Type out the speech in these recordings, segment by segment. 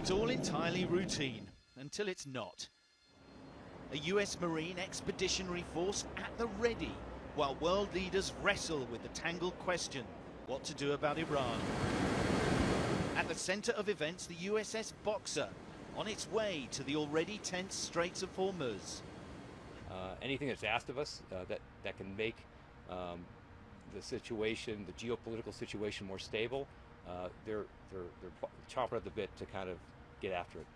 It's all entirely routine, until it's not. A US Marine expeditionary force at the ready, while world leaders wrestle with the tangled question, what to do about Iran. At the center of events, the USS Boxer, on its way to the already tense Straits of Hormuz. Anything that's asked of us that can make the situation, the geopolitical situation, more stable, they're chomping at the bit to kind of get after it.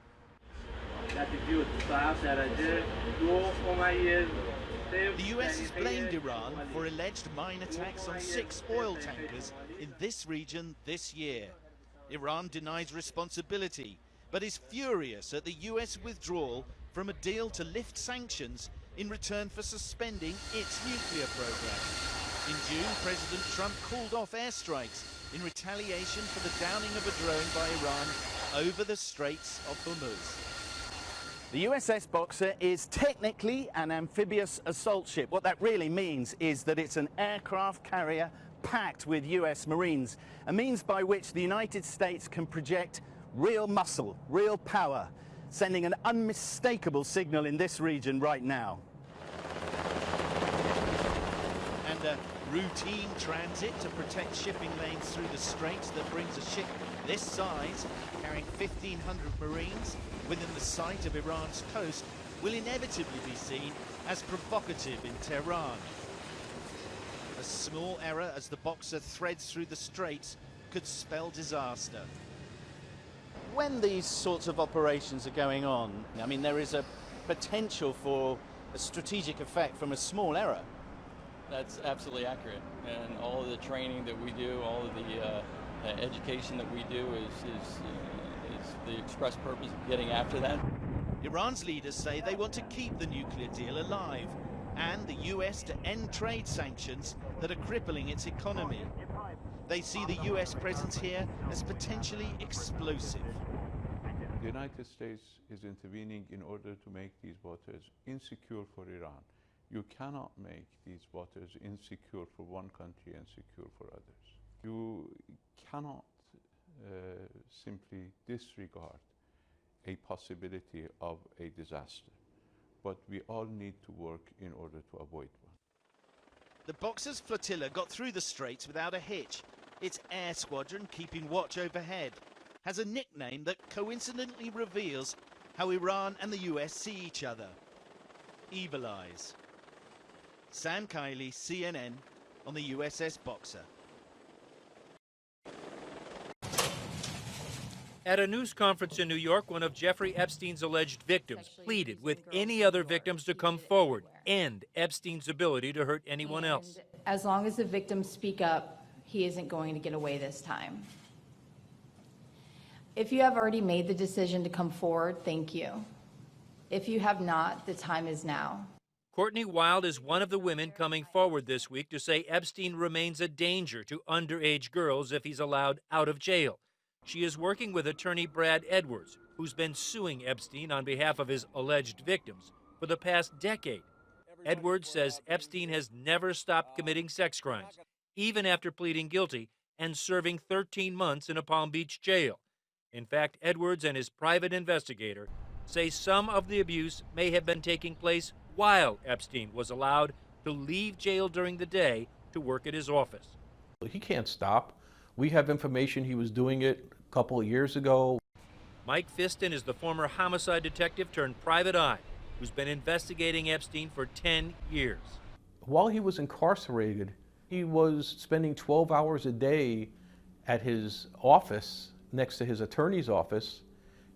The US has blamed Iran for alleged mine attacks on 6 oil tankers in this region this year. Iran denies responsibility, but is furious at the US withdrawal from a deal to lift sanctions in return for suspending its nuclear program. In June, President Trump called off airstrikes in retaliation for the downing of a drone by Iran over the Straits of Hormuz. The USS Boxer is technically an amphibious assault ship. What that really means is that it's an aircraft carrier packed with US Marines, a means by which the United States can project real muscle, real power, sending an unmistakable signal in this region right now. And a routine transit to protect shipping lanes through the straits that brings a ship this size, carrying 1,500 Marines, within the sight of Iran's coast will inevitably be seen as provocative in Tehran. A small error as the Boxer threads through the straits could spell disaster. When these sorts of operations are going on, I mean, there is a potential for a strategic effect from a small error. That's absolutely accurate. And all of the training that we do, all of the education that we do is the express purpose of getting after that. Iran's leaders say they want to keep the nuclear deal alive and the US to end trade sanctions that are crippling its economy. They see the US presence here as potentially explosive. The United States is intervening in order to make these waters insecure for Iran. You cannot make these waters insecure for one country and secure for others. You cannot simply disregard a possibility of a disaster, but we all need to work in order to avoid one. The Boxer's flotilla got through the straits without a hitch. Its air squadron, keeping watch overhead, has a nickname that coincidentally reveals how Iran and the US see each other: Evil Eyes. Sam Kiley, CNN, on the USS Boxer. At a news conference in New York, one of Jeffrey Epstein's alleged victims pleaded with any other victims to come forward, end Epstein's ability to hurt anyone else. As long as the victims speak up, he isn't going to get away this time. If you have already made the decision to come forward, thank you. If you have not, the time is now. Courtney Wild is one of the women coming forward this week to say Epstein remains a danger to underage girls if he's allowed out of jail. She is working with attorney Brad Edwards, who's been suing Epstein on behalf of his alleged victims for the past decade. Edwards says Epstein has never stopped committing sex crimes, even after pleading guilty and serving 13 months in a Palm Beach jail. In fact, Edwards and his private investigator say some of the abuse may have been taking place while Epstein was allowed to leave jail during the day to work at his office. He can't stop. We have information he was doing it a couple of years ago. Mike Fiston is the former homicide detective turned private eye who's been investigating Epstein for 10 years. While he was incarcerated, he was spending 12 hours a day at his office next to his attorney's office.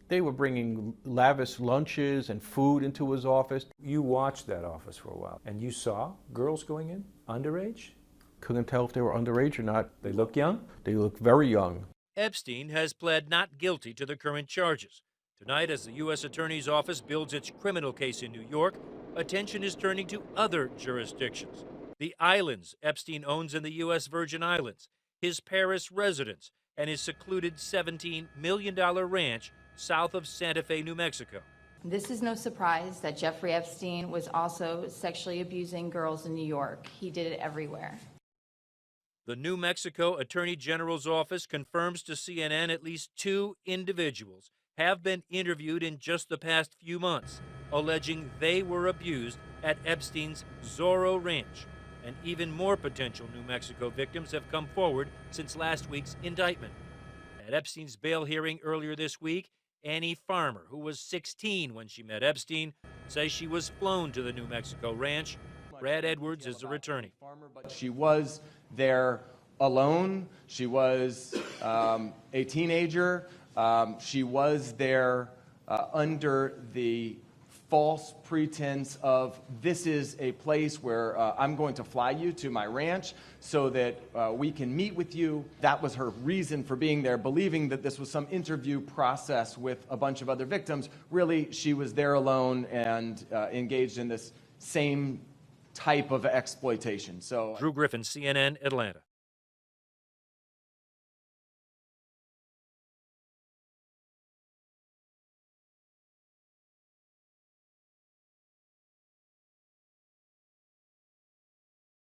They were bringing lavish lunches and food into his office. You watched that office for a while, and you saw girls going in, underage? Couldn't tell if they were underage or not. They look young? They look very young. Epstein has pled not guilty to the current charges. Tonight, as the U.S. Attorney's Office builds its criminal case in New York, attention is turning to other jurisdictions. The islands Epstein owns in the U.S. Virgin Islands, his Paris residence, and his secluded $17 million ranch south of Santa Fe, New Mexico. This is no surprise that Jeffrey Epstein was also sexually abusing girls in New York. He did it everywhere. The New Mexico Attorney General's office confirms to CNN at least 2 individuals have been interviewed in just the past few months, alleging they were abused at Epstein's Zorro Ranch. And even more potential New Mexico victims have come forward since last week's indictment. At Epstein's bail hearing earlier this week, Annie Farmer, who was 16 when she met Epstein, says she was flown to the New Mexico ranch. Brad Edwards is her attorney. She was there alone. She was a teenager. She was there under the false pretense of, this is a place where I'm going to fly you to my ranch so that we can meet with you. That was her reason for being there, believing that this was some interview process with a bunch of other victims. Really, she was there alone and engaged in this same type of exploitation. So, Drew Griffin, CNN, Atlanta.